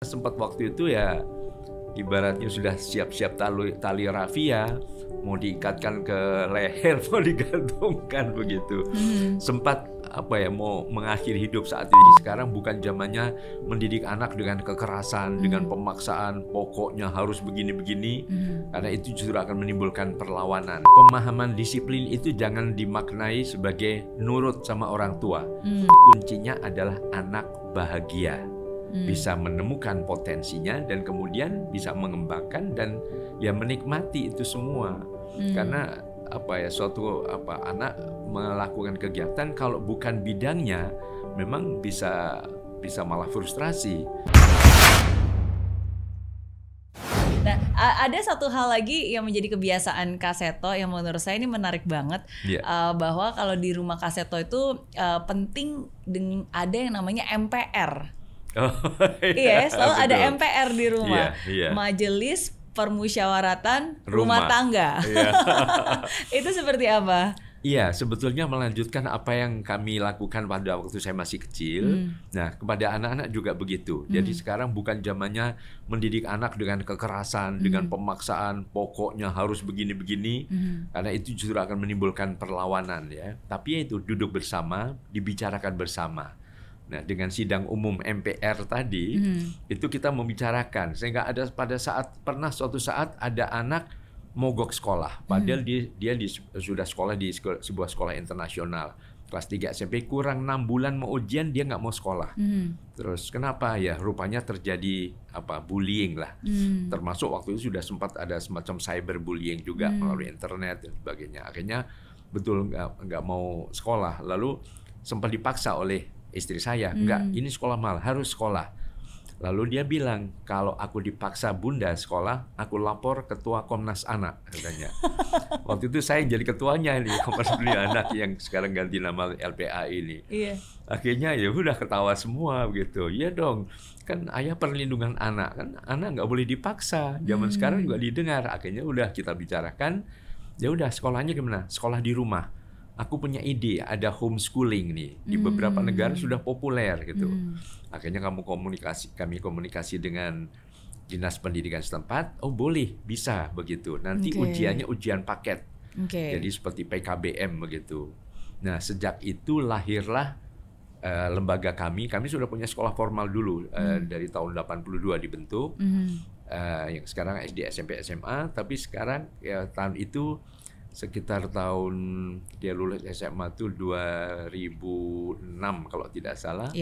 Sempat waktu itu ya ibaratnya sudah siap-siap tali rafia mau diikatkan ke leher, mau digantungkan begitu. Sempat mau mengakhiri hidup saat ini. Sekarang bukan zamannya mendidik anak dengan kekerasan, dengan pemaksaan, pokoknya harus begini-begini, karena itu justru akan menimbulkan perlawanan. Pemahaman disiplin itu jangan dimaknai sebagai nurut sama orang tua. Kuncinya adalah anak bahagia, bisa menemukan potensinya dan kemudian bisa mengembangkan dan ya menikmati itu semua. Karena suatu anak melakukan kegiatan kalau bukan bidangnya memang bisa malah frustrasi. Nah, ada satu hal lagi yang menjadi kebiasaan Kak Seto yang menurut saya ini menarik banget, bahwa kalau di rumah Kak Seto itu penting ada yang namanya MPR. Iya, selalu betul. Ada MPR di rumah, Majelis Permusyawaratan Rumah Tangga. Itu seperti apa? Iya, sebetulnya melanjutkan apa yang kami lakukan pada waktu saya masih kecil. Nah, kepada anak-anak juga begitu. Jadi sekarang bukan zamannya mendidik anak dengan kekerasan, dengan pemaksaan, pokoknya harus begini-begini, karena itu justru akan menimbulkan perlawanan ya. Tapi itu duduk bersama, dibicarakan bersama. Nah, dengan sidang umum MPR tadi, itu kita membicarakan sehingga ada pernah suatu saat ada anak mogok sekolah, padahal dia sudah sekolah di sebuah sekolah internasional kelas 3 SMP, kurang 6 bulan mau ujian dia nggak mau sekolah. Terus kenapa ya? Rupanya terjadi bullying lah. Termasuk waktu itu sudah sempat ada semacam cyberbullying juga melalui internet dan sebagainya. Akhirnya betul nggak mau sekolah. Lalu sempat dipaksa oleh istri saya, enggak, ini sekolah mahal, harus sekolah. Lalu dia bilang, kalau aku dipaksa bunda sekolah, aku lapor ketua Komnas Anak, katanya. Waktu itu saya jadi ketuanya nih, Komnas Perlindungan Anak yang sekarang ganti nama LPA ini. Akhirnya ya udah ketawa semua begitu. Iya dong, kan ayah perlindungan anak, kan anak nggak boleh dipaksa. Zaman sekarang juga didengar. Akhirnya udah kita bicarakan, ya udah sekolahnya gimana? Sekolah di rumah. Aku punya ide, ada homeschooling nih di beberapa negara sudah populer gitu. Akhirnya kami komunikasi dengan dinas pendidikan setempat. Oh boleh, bisa begitu. Nanti ujiannya ujian paket, jadi seperti PKBM begitu. Nah sejak itu lahirlah lembaga kami. Kami sudah punya sekolah formal dulu dari tahun 82 dibentuk. Yang sekarang SD, SMP, SMA. Tapi sekarang ya tahun itu sekitar tahun dia lulus SMA tuh 2006 kalau tidak salah.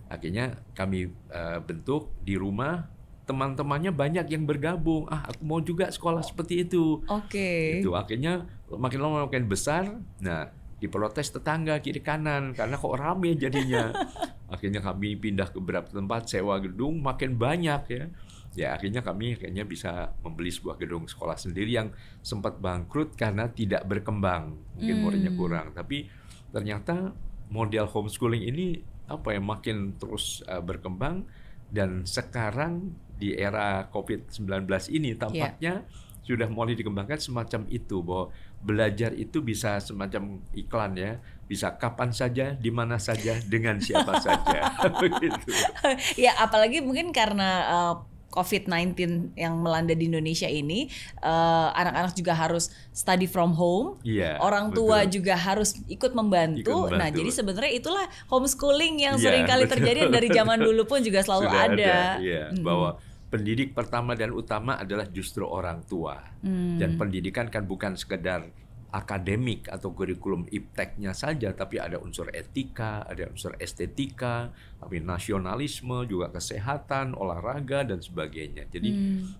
Akhirnya kami bentuk di rumah, teman-temannya banyak yang bergabung. Aku mau juga sekolah seperti itu. Itu akhirnya makin lama makin besar. Nah, diprotes tetangga kiri kanan karena kok rame jadinya. Akhirnya kami pindah ke beberapa tempat, sewa gedung makin banyak ya. Ya akhirnya kami bisa membeli sebuah gedung sekolah sendiri yang sempat bangkrut karena tidak berkembang, mungkin muridnya kurang. Tapi ternyata model homeschooling ini makin terus berkembang, dan sekarang di era COVID-19 ini tampaknya sudah mulai dikembangkan semacam itu, bahwa belajar itu bisa semacam iklan ya, bisa kapan saja, di mana saja, dengan siapa saja. Begitu. Ya apalagi mungkin karena COVID-19 yang melanda di Indonesia ini, anak-anak juga harus study from home, orang tua juga harus ikut membantu. Nah, jadi sebenarnya itulah homeschooling yang sering kali terjadi dari zaman dulu pun juga selalu ada. Bahwa pendidik pertama dan utama adalah justru orang tua. Dan pendidikan kan bukan sekedar akademik atau kurikulum ipteknya saja, tapi ada unsur etika, ada unsur estetika, tapi nasionalisme, juga kesehatan, olahraga dan sebagainya. Jadi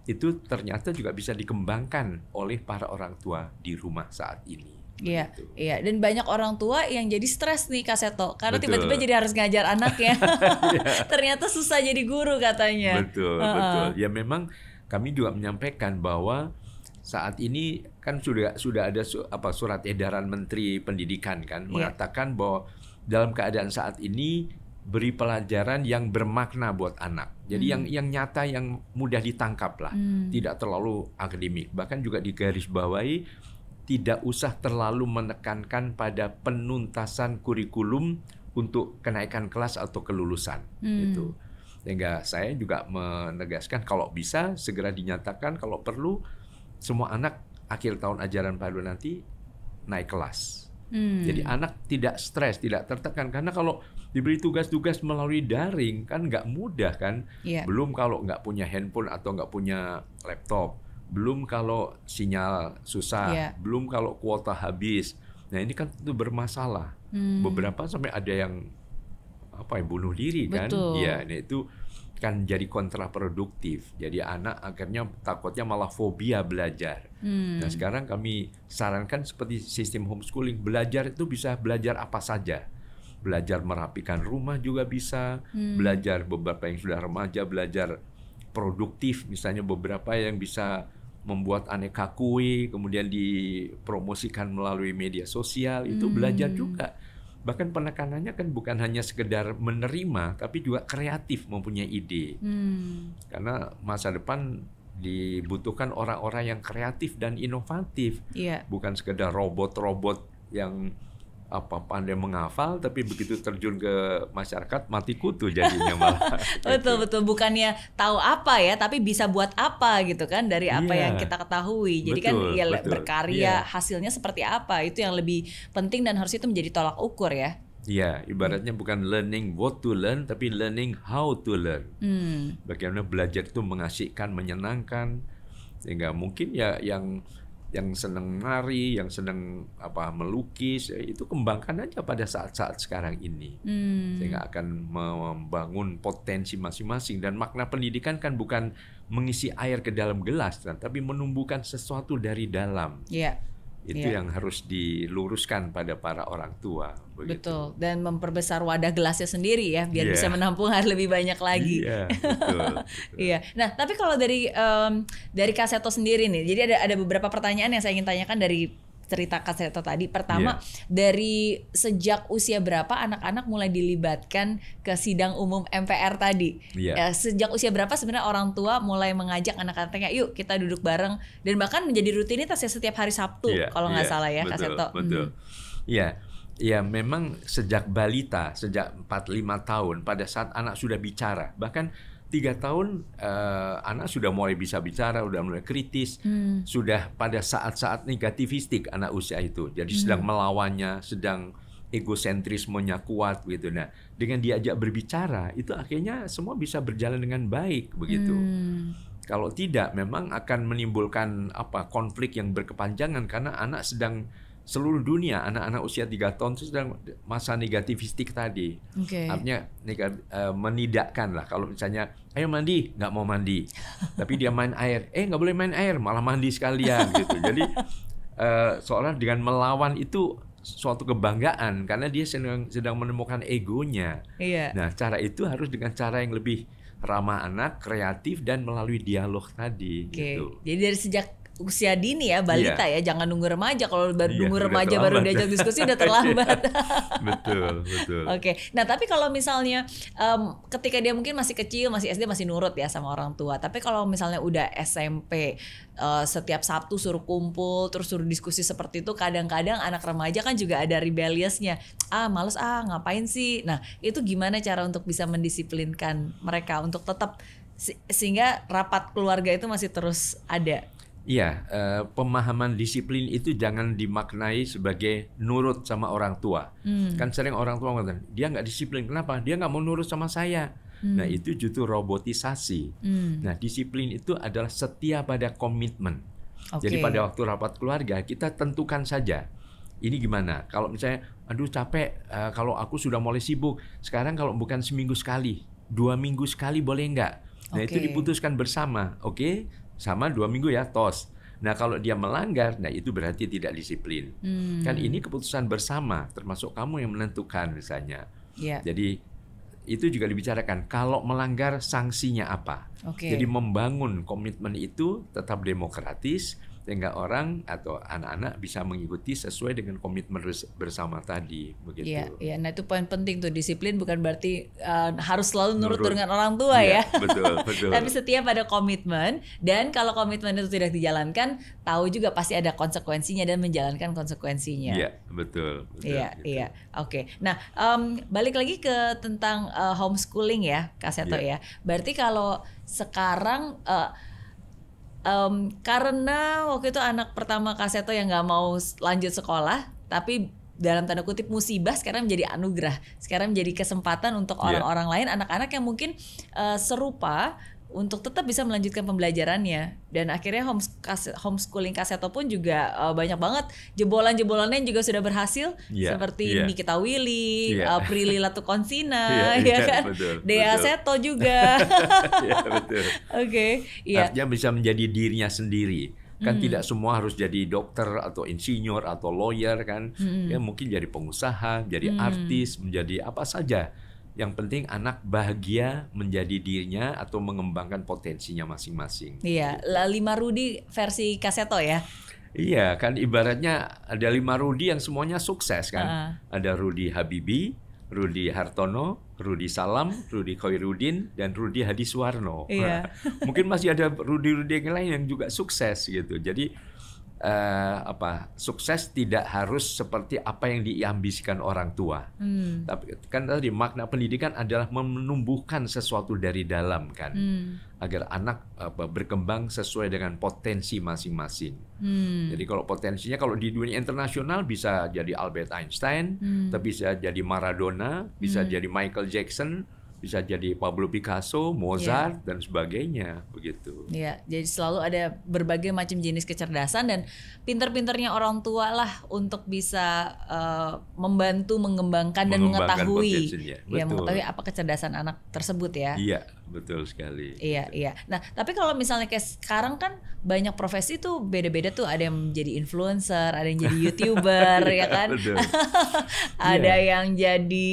itu ternyata juga bisa dikembangkan oleh para orang tua di rumah saat ini. Iya, dan banyak orang tua yang jadi stres nih Kak Seto, karena tiba-tiba jadi harus ngajar anaknya. Ternyata susah jadi guru katanya. Betul. Ya memang kami juga menyampaikan bahwa saat ini kan sudah ada surat edaran Menteri Pendidikan kan mengatakan bahwa dalam keadaan saat ini beri pelajaran yang bermakna buat anak. Jadi yang nyata, yang mudah ditangkap lah, tidak terlalu akademik. Bahkan juga digarisbawahi tidak usah terlalu menekankan pada penuntasan kurikulum untuk kenaikan kelas atau kelulusan. Gitu. Sehingga saya juga menegaskan kalau bisa segera dinyatakan kalau perlu semua anak akhir tahun ajaran baru nanti naik kelas. Jadi anak tidak stres, tidak tertekan. Karena kalau diberi tugas-tugas melalui daring kan nggak mudah kan. Belum kalau nggak punya handphone atau nggak punya laptop. Belum kalau sinyal susah. Belum kalau kuota habis. Nah ini kan tentu bermasalah. Beberapa sampai ada yang bunuh diri kan. Iya, nah itu kan jadi kontraproduktif. Jadi anak akhirnya takutnya malah fobia belajar. Nah sekarang kami sarankan seperti sistem homeschooling, belajar itu bisa belajar apa saja. Belajar merapikan rumah juga bisa, belajar beberapa yang sudah remaja, belajar produktif, misalnya beberapa yang bisa membuat aneka kue, kemudian dipromosikan melalui media sosial, itu belajar juga. Bahkan penekanannya kan bukan hanya sekedar menerima, tapi juga kreatif, mempunyai ide. Karena masa depan dibutuhkan orang-orang yang kreatif dan inovatif. Bukan sekedar robot-robot yang pandai menghafal, tapi begitu terjun ke masyarakat mati kutu jadinya malah. Betul. Bukannya tahu apa ya, tapi bisa buat apa gitu kan dari apa yang kita ketahui. Jadi berkarya hasilnya seperti apa, itu yang lebih penting dan harus itu menjadi tolak ukur ya. Iya, ibaratnya bukan learning what to learn, tapi learning how to learn. Bagaimana belajar itu mengasihkan, menyenangkan, sehingga mungkin ya yang senang nari, yang senang melukis, itu kembangkan aja pada saat-saat sekarang ini, sehingga akan membangun potensi masing-masing. Dan makna pendidikan kan bukan mengisi air ke dalam gelas, tapi menumbuhkan sesuatu dari dalam. Itu yang harus diluruskan pada para orang tua. Begitu. Betul, dan memperbesar wadah gelasnya sendiri ya, biar bisa menampung air lebih banyak lagi. Betul. Nah, tapi kalau dari Kak Seto sendiri nih, jadi ada beberapa pertanyaan yang saya ingin tanyakan dari cerita Kak Seto tadi. Pertama, dari sejak usia berapa anak-anak mulai dilibatkan ke sidang umum MPR tadi? Sejak usia berapa sebenarnya orang tua mulai mengajak anak-anaknya, yuk kita duduk bareng, dan bahkan menjadi rutinitas ya setiap hari Sabtu kalau nggak salah ya, Kak Seto. Betul. Ya memang sejak balita, sejak 4-5 tahun, pada saat anak sudah bicara, bahkan 3 tahun anak sudah mulai bisa bicara, sudah mulai kritis, sudah pada saat-saat negativistik anak usia itu. Jadi sedang melawannya, sedang egosentrismenya kuat gitu. Nah, dengan diajak berbicara itu akhirnya semua bisa berjalan dengan baik begitu. Kalau tidak memang akan menimbulkan konflik yang berkepanjangan karena anak sedang seluruh dunia, anak-anak usia 3 tahun itu sedang masa negativistik tadi. Artinya menidakkan lah. Kalau misalnya, ayo mandi, nggak mau mandi. Tapi dia main air, nggak boleh main air, malah mandi sekalian gitu. Jadi seolah dengan melawan itu suatu kebanggaan karena dia sedang menemukan egonya. Nah, cara itu harus dengan cara yang lebih ramah anak, kreatif, dan melalui dialog tadi. Gitu. Jadi dari sejak usia dini ya, balita ya, jangan nunggu remaja. Kalau nunggu remaja baru diajak diskusi udah terlambat. Betul. Nah tapi kalau misalnya ketika dia mungkin masih kecil, masih SD, masih nurut ya sama orang tua. Tapi kalau misalnya udah SMP, setiap Sabtu suruh kumpul, terus suruh diskusi seperti itu, kadang-kadang anak remaja kan juga ada rebelliousnya. Males ngapain sih? Nah itu gimana cara untuk bisa mendisiplinkan mereka untuk tetap sehingga rapat keluarga itu masih terus ada? Pemahaman disiplin itu jangan dimaknai sebagai nurut sama orang tua. Kan sering orang tua mengatakan, dia nggak disiplin. Kenapa? Dia nggak mau nurut sama saya. Nah itu justru robotisasi. Nah disiplin itu adalah setia pada komitmen. Jadi pada waktu rapat keluarga kita tentukan saja. Ini gimana? Kalau misalnya, aduh capek, kalau aku sudah mulai sibuk. Sekarang kalau bukan seminggu sekali, 2 minggu sekali boleh nggak? Nah itu diputuskan bersama. Sama 2 minggu ya, tos. Nah kalau dia melanggar, nah itu berarti tidak disiplin. Kan ini keputusan bersama, termasuk kamu yang menentukan misalnya. Jadi itu juga dibicarakan. Kalau melanggar sanksinya apa? Jadi membangun komitmen itu tetap demokratis, sehingga orang atau anak-anak bisa mengikuti sesuai dengan komitmen bersama tadi, begitu. Iya. Nah itu poin penting tuh, disiplin bukan berarti harus selalu nurut dengan orang tua ya. Betul. Tapi setiap ada komitmen, dan kalau komitmen itu tidak dijalankan, tahu juga pasti ada konsekuensinya dan menjalankan konsekuensinya. Iya, betul. Iya, gitu. Iya. Oke. Nah, balik lagi ke tentang homeschooling ya, Kak Seto ya. Berarti kalau sekarang karena waktu itu anak pertama Kak Seto yang nggak mau lanjut sekolah, tapi dalam tanda kutip musibah sekarang menjadi anugerah. Sekarang menjadi kesempatan untuk orang-orang lain, anak-anak yang mungkin serupa, untuk tetap bisa melanjutkan pembelajarannya. Dan akhirnya homeschooling Kak Seto pun juga banyak banget jebolan-jebolannya yang juga sudah berhasil, seperti Nikita Willy, Prilly Latukonsina, kan? Dea Seto juga. Betul. Oke. Artinya bisa menjadi dirinya sendiri. Kan tidak semua harus jadi dokter atau insinyur atau lawyer kan. Ya mungkin jadi pengusaha, jadi artis, menjadi apa saja. Yang penting anak bahagia menjadi dirinya atau mengembangkan potensinya masing-masing. Iya, 5 Rudy versi Kak Seto ya. Iya, kan ibaratnya ada 5 Rudy yang semuanya sukses kan. Ada Rudy Habibie, Rudy Hartono, Rudy Salam, Rudy Khairuddin, dan Rudy Hadiswarno. Iya. Mungkin masih ada Rudy-Rudy yang lain yang juga sukses gitu. Jadi sukses tidak harus seperti apa yang diambisikan orang tua. Tapi kan tadi makna pendidikan adalah menumbuhkan sesuatu dari dalam kan, agar anak berkembang sesuai dengan potensi masing-masing. Jadi kalau potensinya, kalau di dunia internasional bisa jadi Albert Einstein, tapi bisa jadi Maradona, bisa jadi Michael Jackson, bisa jadi Pablo Picasso, Mozart, dan sebagainya, begitu. Iya, jadi selalu ada berbagai macam jenis kecerdasan, dan pinter-pinternya orang tua lah untuk bisa membantu mengembangkan dan mengetahui, mengetahui apa kecerdasan anak tersebut ya. Iya, betul sekali. Iya. Nah, tapi kalau misalnya kayak sekarang kan banyak profesi tuh beda-beda tuh, ada yang jadi influencer, ada yang jadi YouTuber, ya kan? Ada yang jadi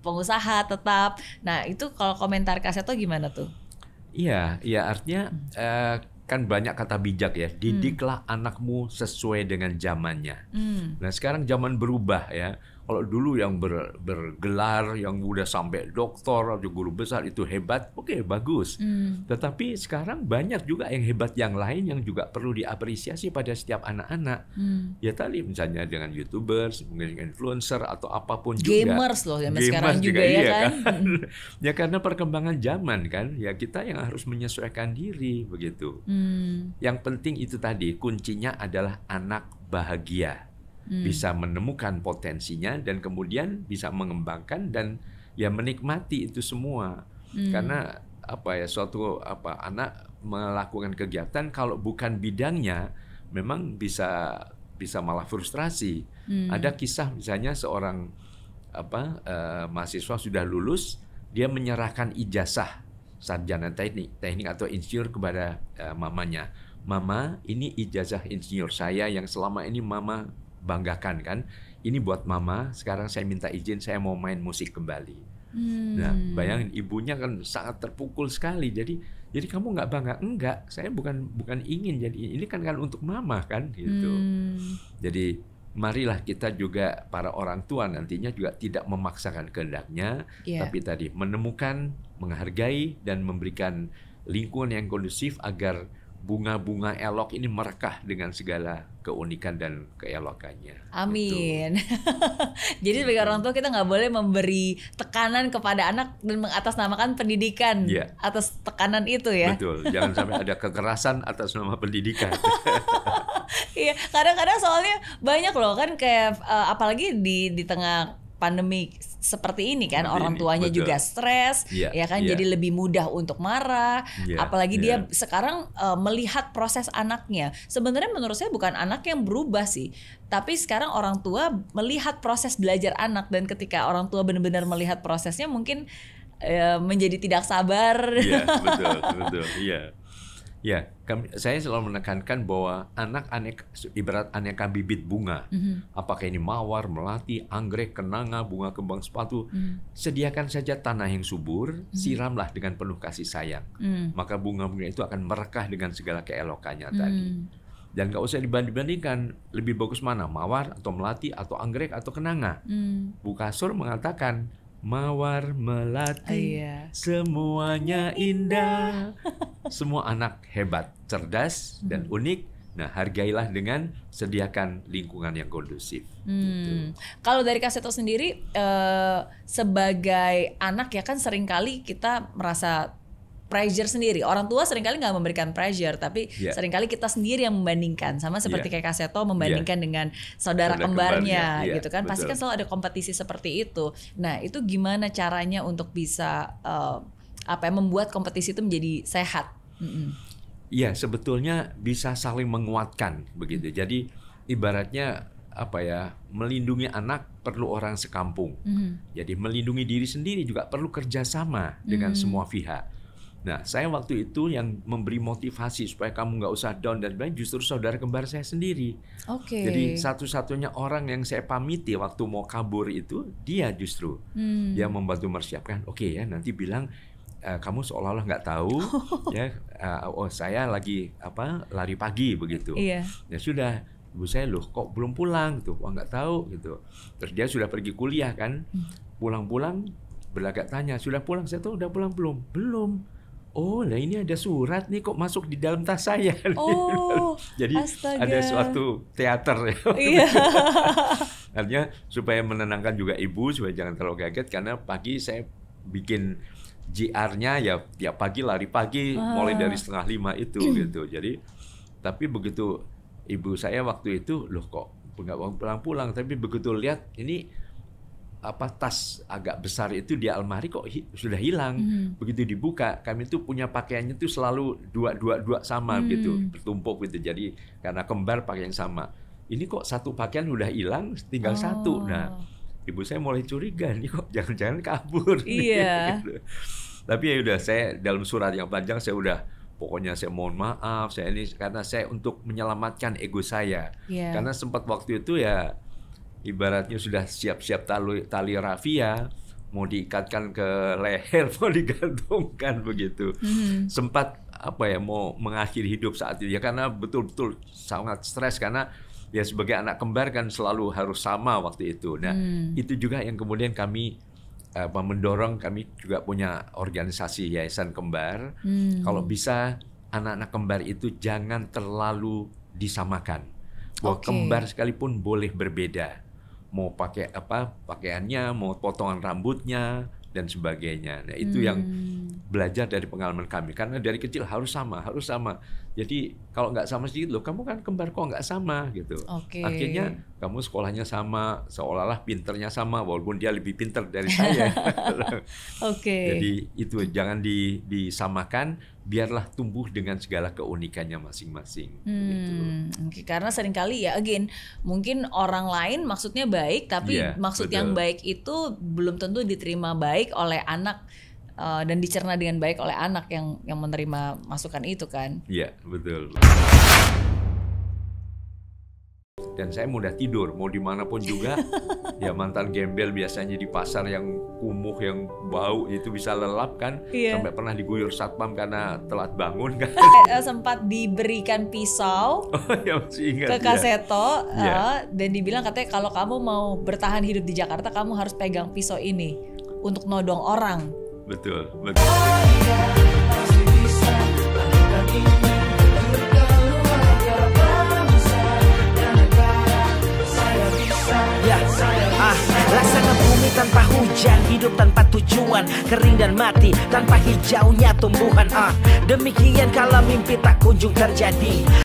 pengusaha tetap. Nah, itu kalau komentar Kak Seto gimana tuh? Iya, artinya kan banyak kata bijak ya. Didiklah anakmu sesuai dengan zamannya. Nah, sekarang zaman berubah ya. Kalau dulu yang bergelar, yang udah sampai doktor atau guru besar itu hebat, oke, bagus. Tetapi sekarang banyak juga yang hebat yang lain yang juga perlu diapresiasi pada setiap anak-anak. Ya tadi misalnya dengan YouTubers, mungkin influencer atau apapun juga. Gamers loh zaman sekarang juga ya kan. Ya karena perkembangan zaman kan, ya kita yang harus menyesuaikan diri begitu. Yang penting itu tadi, kuncinya adalah anak bahagia. Bisa menemukan potensinya dan kemudian bisa mengembangkan dan ya menikmati itu semua. Karena suatu anak melakukan kegiatan kalau bukan bidangnya memang bisa malah frustrasi. Ada kisah misalnya seorang mahasiswa sudah lulus, dia menyerahkan ijazah sarjana teknik atau insinyur kepada mamanya. Mama, ini ijazah insinyur saya yang selama ini mama banggakan kan. Ini buat mama, sekarang saya minta izin, saya mau main musik kembali. Nah, bayangin ibunya kan sangat terpukul sekali. Jadi kamu nggak bangga? Enggak, saya bukan ingin jadi, ini kan untuk mama kan gitu. Jadi marilah kita juga para orang tua nantinya juga tidak memaksakan kehendaknya, tapi tadi menemukan, menghargai dan memberikan lingkungan yang kondusif agar bunga-bunga elok ini merekah dengan segala keunikan dan keelokannya. Amin. Jadi sebagai orang tua kita nggak boleh memberi tekanan kepada anak dan mengatasnamakan pendidikan atas tekanan itu ya. Betul. Jangan sampai ada kekerasan atas nama pendidikan. Iya, kadang-kadang soalnya banyak loh kan kayak apalagi di tengah pandemi seperti ini kan, orang tuanya juga stres, ya kan, jadi lebih mudah untuk marah, apalagi dia sekarang melihat proses anaknya. Sebenarnya menurut saya bukan anak yang berubah sih, tapi sekarang orang tua melihat proses belajar anak, dan ketika orang tua benar-benar melihat prosesnya mungkin menjadi tidak sabar. Iya, betul, iya. Ya, saya selalu menekankan bahwa anak ibarat aneka bibit bunga. Apakah ini mawar, melati, anggrek, kenanga, bunga kembang sepatu. Sediakan saja tanah yang subur, siramlah dengan penuh kasih sayang. Maka bunga-bunga itu akan merekah dengan segala keelokannya tadi. Dan nggak usah dibanding-bandingkan lebih bagus mana, mawar atau melati atau anggrek atau kenanga. Bu Kasur mengatakan mawar melati semuanya indah. Semua anak hebat, cerdas dan unik. Nah, hargailah dengan sediakan lingkungan yang kondusif. Gitu. Kalau dari Kak Seto sendiri sebagai anak ya kan seringkali kita merasa pressure sendiri. Orang tua seringkali nggak memberikan pressure, tapi seringkali kita sendiri yang membandingkan. Sama seperti kayak Kak Seto membandingkan dengan saudara kembarnya gitu kan. Pasti kan selalu ada kompetisi seperti itu. Nah, itu gimana caranya untuk bisa membuat kompetisi itu menjadi sehat? Iya, sebetulnya bisa saling menguatkan begitu. Jadi ibaratnya melindungi anak perlu orang sekampung. Jadi melindungi diri sendiri juga perlu kerjasama dengan semua pihak. Nah, saya waktu itu yang memberi motivasi supaya kamu nggak usah down dan lain, justru saudara kembar saya sendiri. Jadi satu-satunya orang yang saya pamiti waktu mau kabur itu dia justru. Dia membantu mempersiapkan. Oke ya, nanti bilang kamu seolah-olah nggak tahu ya. Saya lagi lari pagi begitu. Ya sudah, ibu saya loh kok belum pulang gitu. Nggak tahu gitu. Terus dia sudah pergi kuliah kan. Pulang-pulang berlagak tanya, sudah pulang? Saya tuh udah pulang belum? Belum. Oh, nah ini ada surat nih kok masuk di dalam tas saya. Jadi ada suatu teater ya. Artinya supaya menenangkan juga ibu supaya jangan terlalu kaget, karena pagi saya bikin JR-nya ya tiap pagi lari pagi mulai dari 4:30 itu gitu. Jadi tapi begitu ibu saya waktu itu loh kok nggak pulang-pulang, tapi begitu lihat ini tas agak besar itu di almari kok sudah hilang. Begitu dibuka, kami tuh punya pakaiannya tuh selalu dua sama gitu, bertumpuk gitu. Jadi karena kembar pakai yang sama. Ini kok satu pakaian udah hilang, tinggal satu. Nah, ibu saya mulai curiga nih kok jangan-jangan kabur. Gitu. Tapi ya udah, saya dalam surat yang panjang saya udah pokoknya saya mohon maaf, saya ini karena saya untuk menyelamatkan ego saya. Karena sempat waktu itu ya ibaratnya sudah siap-siap tali rafia mau diikatkan ke leher, mau digantungkan begitu. Sempat mau mengakhiri hidup saat itu ya, karena betul-betul sangat stres karena ya sebagai anak kembar kan selalu harus sama waktu itu. Nah, itu juga yang kemudian kami mendorong, kami juga punya organisasi Yayasan Kembar. Kalau bisa anak-anak kembar itu jangan terlalu disamakan. Bahwa kembar sekalipun boleh berbeda. Mau pakai pakaiannya, mau potongan rambutnya dan sebagainya. Nah, itu yang belajar dari pengalaman kami, karena dari kecil harus sama. Jadi kalau nggak sama sedikit, loh kamu kan kembar kok nggak sama gitu. Akhirnya kamu sekolahnya sama, seolah-olah pinternya sama walaupun dia lebih pinter dari saya. Jadi itu jangan disamakan, biarlah tumbuh dengan segala keunikannya masing-masing. Karena seringkali ya mungkin orang lain maksudnya baik, tapi maksud yang baik itu belum tentu diterima baik oleh anak dan dicerna dengan baik oleh anak yang menerima masukan itu kan. Iya, betul. Dan saya mudah tidur, mau dimanapun juga. Ya mantan gembel biasanya di pasar yang kumuh, yang bau itu bisa lelap kan. Sampai pernah diguyur satpam karena telat bangun kan. Sempat diberikan pisau masih ingat, ke Kak Seto dan dibilang katanya kalau kamu mau bertahan hidup di Jakarta, kamu harus pegang pisau ini untuk nodong orang. Betul. Laksana bumi tanpa hujan, hidup tanpa tujuan, kering dan mati tanpa hijaunya tumbuhan. Demikian kalau mimpi tak kunjung terjadi.